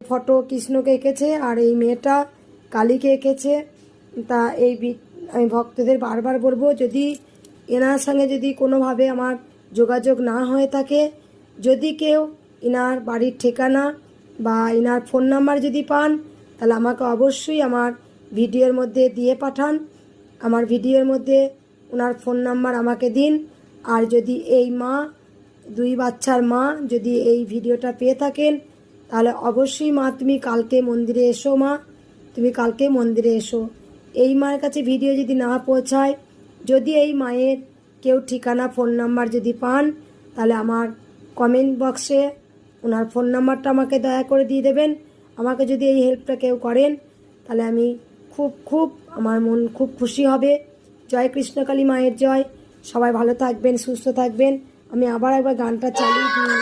Photo কৃষ্ণকে এঁকেছে আর এই মেয়েটা কালীকে এঁকেছে। তা আমি ভক্তদের বারবার বলবো, যদি এনার সঙ্গে যদি কোনোভাবে আমার যোগাযোগ না হয়ে থাকে, যদি কেউ এনার বাড়ির ঠিকানা বা এনার ফোন নাম্বার যদি পান, তাহলে আমাকে অবশ্যই আমার ভিডিওর মধ্যে দিয়ে পাঠান। আমার ভিডিওর মধ্যে ওনার ফোন নাম্বার আমাকে দিন। আর যদি এই মা, 2 বাচ্চার মা যদি এই ভিডিওটা পেয়ে থাকেন, তাহলে অবশ্যই মা তুমি কালকে মন্দিরে এসো। মা তুমি কালকে মন্দিরে এসো। এই মায়ের কাছে ভিডিও যদি না পৌঁছায়, যদি এই মায়ের কেউ ঠিকানা ফোন নাম্বার যদি পান, তাহলে আমার কমেন্ট বক্সে ওনার ফোন নাম্বারটা আমাকে দয়া করে দিয়ে দেবেন। আমাকে যদি এই হেল্পটা কেউ করেন, তাহলে আমি খুব আমার মন খুব খুশি হবে। জয় কৃষ্ণকালী মায়ের জয়। সবাই ভালো থাকবেন, সুস্থ থাকবেন। আমি আবার একবার গানটা চালিয়ে দিই।